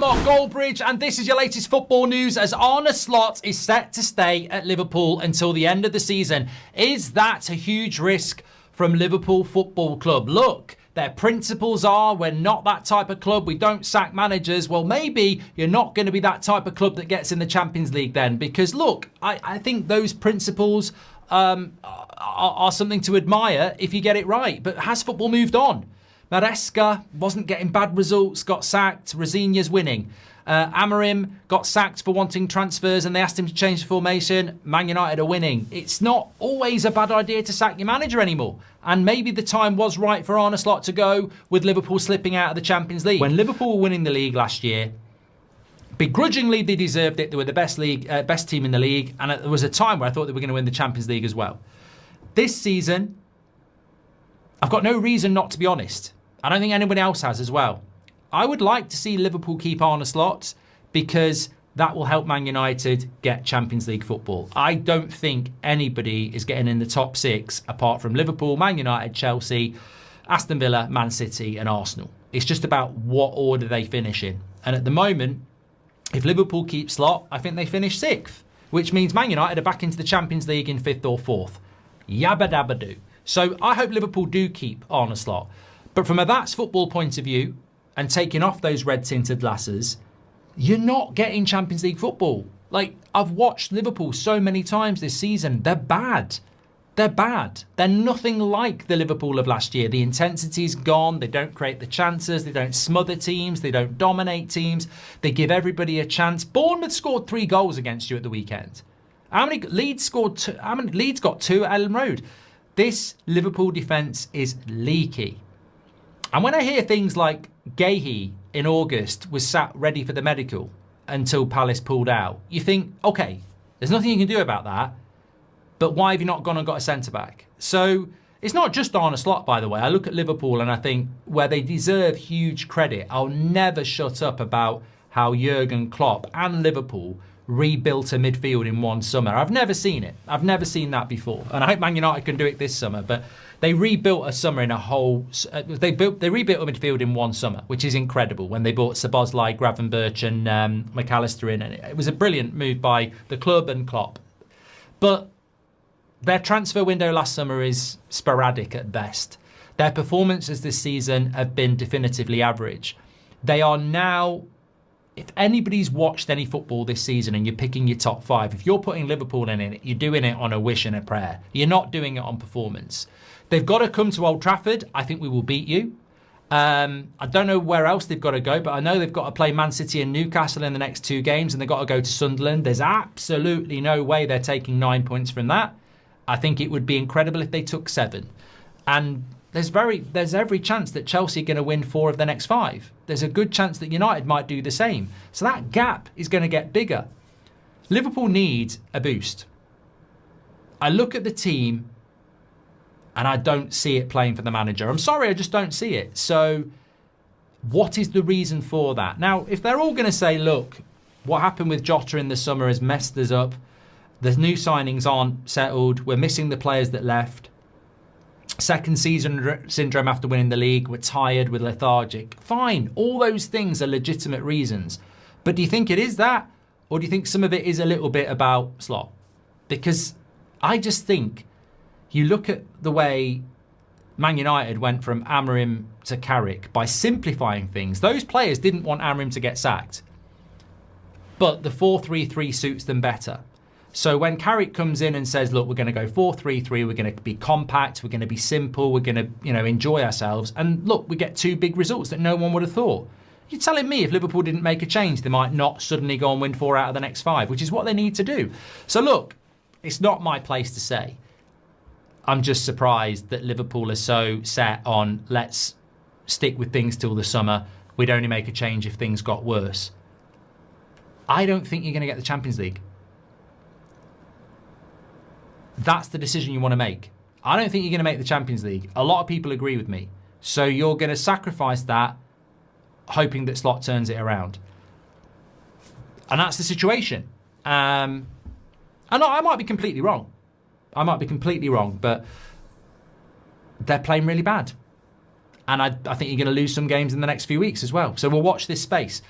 Mark Goldbridge, and this is your latest football news as Arne Slot is set to stay at Liverpool until the end of the season. Is that a huge risk from Liverpool Football Club? Look, their principles are, we're not that type of club, we don't sack managers. Well, maybe you're not going to be that type of club that gets in the Champions League then, because look, I think those principles are something to admire if you get it right. But has football moved on? Maresca wasn't getting bad results, got sacked. Rosinia's winning. Amorim got sacked for wanting transfers and they asked him to change the formation. Man United are winning. It's not always a bad idea to sack your manager anymore. And maybe the time was right for Arne Slot to go with Liverpool slipping out of the Champions League. When Liverpool were winning the league last year, begrudgingly they deserved it. They were the best team in the league. And there was a time where I thought they were going to win the Champions League as well. This season, I've got no reason not to be honest. I don't think anyone else has as well. I would like to see Liverpool keep Arne Slot because that will help Man United get Champions League football. I don't think anybody is getting in the top six apart from Liverpool, Man United, Chelsea, Aston Villa, Man City and Arsenal. It's just about what order they finish in. And at the moment, if Liverpool keep Slot, I think they finish sixth, which means Man United are back into the Champions League in fifth or fourth. Yabba dabba do. So I hope Liverpool do keep Arne Slot. But from a That's Football point of view, and taking off those red-tinted glasses, you're not getting Champions League football. Like, I've watched Liverpool so many times this season. They're bad. They're bad. They're nothing like the Liverpool of last year. The intensity's gone. They don't create the chances. They don't smother teams. They don't dominate teams. They give everybody a chance. Bournemouth scored 3 goals against you at the weekend. How many Leeds scored 2? How many Leeds got 2 at Ellen Road? This Liverpool defence is leaky. And when I hear things like Gahey in August was sat ready for the medical until Palace pulled out, you think, okay, there's nothing you can do about that, but why have you not gone and got a centre-back? So it's not just Arne Slot, by the way. I look at Liverpool and I think where they deserve huge credit, I'll never shut up about how Jurgen Klopp and Liverpool rebuilt a midfield in one summer. I've never seen it. I've never seen that before. And I hope Man United can do it this summer, but they rebuilt a summer in a whole... They rebuilt a midfield in one summer, which is incredible, when they bought Szoboszlai, Gravenberch and McAllister in. And it was a brilliant move by the club and Klopp. But their transfer window last summer is sporadic at best. Their performances this season have been definitively average. They are now... If anybody's watched any football this season and you're picking your top 5, if you're putting Liverpool in it, you're doing it on a wish and a prayer. You're not doing it on performance. They've got to come to Old Trafford. I think we will beat you. I don't know where else they've got to go, but I know they've got to play Man City and Newcastle in the next 2 games, and they've got to go to Sunderland. There's absolutely no way they're taking 9 points from that. I think it would be incredible if they took 7. And there's every chance that Chelsea are going to win 4 of the next 5. There's a good chance that United might do the same. So that gap is going to get bigger. Liverpool need a boost. I look at the team and I don't see it playing for the manager. I'm sorry, I just don't see it. So what is the reason for that? Now, if they're all going to say, look, what happened with Jota in the summer has messed us up. The new signings aren't settled. We're missing the players that left. Second season syndrome after winning the league. We're tired, we're lethargic. Fine, all those things are legitimate reasons. But do you think it is that? Or do you think some of it is a little bit about Slot? Because I just think you look at the way Man United went from Amorim to Carrick by simplifying things. Those players didn't want Amorim to get sacked. But the 4-3-3 suits them better. So when Carrick comes in and says, look, we're going to go 4-3-3, we're going to be compact, we're going to be simple, we're going to, enjoy ourselves. And look, we get 2 big results that no one would have thought. You're telling me if Liverpool didn't make a change, they might not suddenly go and win 4 out of the next 5, which is what they need to do. So look, it's not my place to say. I'm just surprised that Liverpool are so set on, let's stick with things till the summer. We'd only make a change if things got worse. I don't think you're going to get the Champions League. That's the decision you want to make. I don't think you're going to make the Champions League. A lot of people agree with me. So you're going to sacrifice that, hoping that Slot turns it around. And that's the situation. And I might be completely wrong. But they're playing really bad. And I think you're going to lose some games in the next few weeks as well. So we'll watch this space.